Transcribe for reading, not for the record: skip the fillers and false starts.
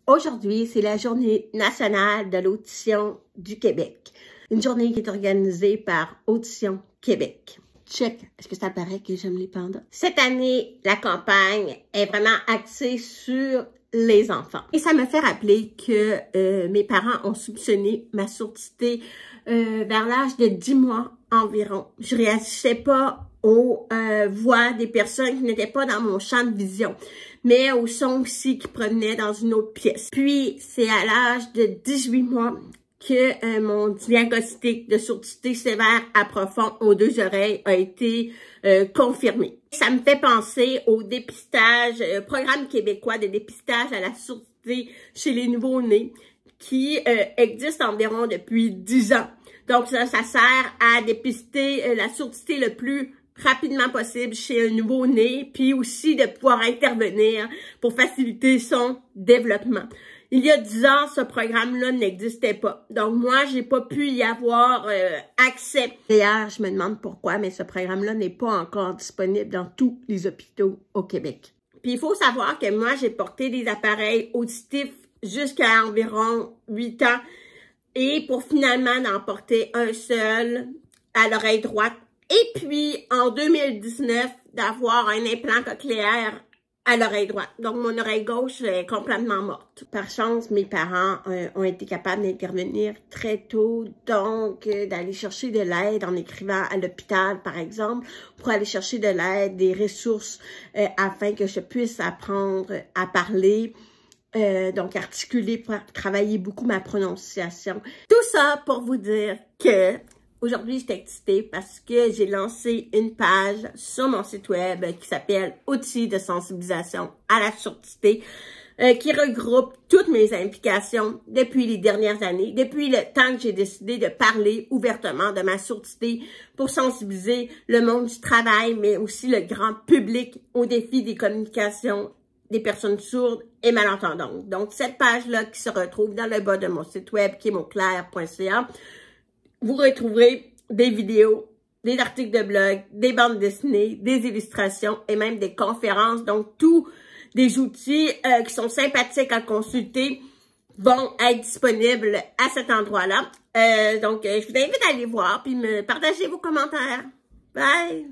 Aujourd'hui, c'est la journée nationale de l'audition du Québec. Une journée qui est organisée par Audition Québec. Check, est-ce que ça paraît que j'aime les pandas? Cette année, la campagne est vraiment axée sur les enfants. Et ça me fait rappeler que mes parents ont soupçonné ma surdité vers l'âge de 10 mois environ. Je réagissais pas aux voix des personnes qui n'étaient pas dans mon champ de vision, mais aux sons aussi qui provenaient dans une autre pièce. Puis, c'est à l'âge de 18 mois que mon diagnostic de surdité sévère à profond aux 2 oreilles a été confirmé. Ça me fait penser au dépistage, programme québécois de dépistage à la surdité chez les nouveau-nés qui existe environ depuis 10 ans. Donc, ça sert à dépister la surdité le plus rapidement possible chez un nouveau-né, puis aussi de pouvoir intervenir pour faciliter son développement. Il y a 10 ans, ce programme-là n'existait pas. Donc, moi, j'ai pas pu y avoir accès. D'ailleurs, je me demande pourquoi, mais ce programme-là n'est pas encore disponible dans tous les hôpitaux au Québec. Puis, il faut savoir que moi, j'ai porté des appareils auditifs jusqu'à environ 8 ans et pour finalement n'en porter un seul à l'oreille droite. Et puis, en 2019, d'avoir un implant cochléaire à l'oreille droite. Donc, mon oreille gauche est complètement morte. Par chance, mes parents ont été capables d'intervenir très tôt, donc d'aller chercher de l'aide en écrivant à l'hôpital, par exemple, pour aller chercher de l'aide, des ressources, afin que je puisse apprendre à parler, donc articuler, pour travailler beaucoup ma prononciation. Tout ça pour vous dire que aujourd'hui, j'étais excitée parce que j'ai lancé une page sur mon site web qui s'appelle « Outils de sensibilisation à la surdité » qui regroupe toutes mes implications depuis les dernières années, depuis le temps que j'ai décidé de parler ouvertement de ma surdité pour sensibiliser le monde du travail, mais aussi le grand public aux défis des communications des personnes sourdes et malentendantes. Donc, cette page-là qui se retrouve dans le bas de mon site web qui est montclair.ca, vous retrouverez des vidéos, des articles de blog, des bandes dessinées, des illustrations et même des conférences. Donc, tous des outils qui sont sympathiques à consulter vont être disponibles à cet endroit-là. Donc, je vous invite à aller voir puis me partager vos commentaires. Bye!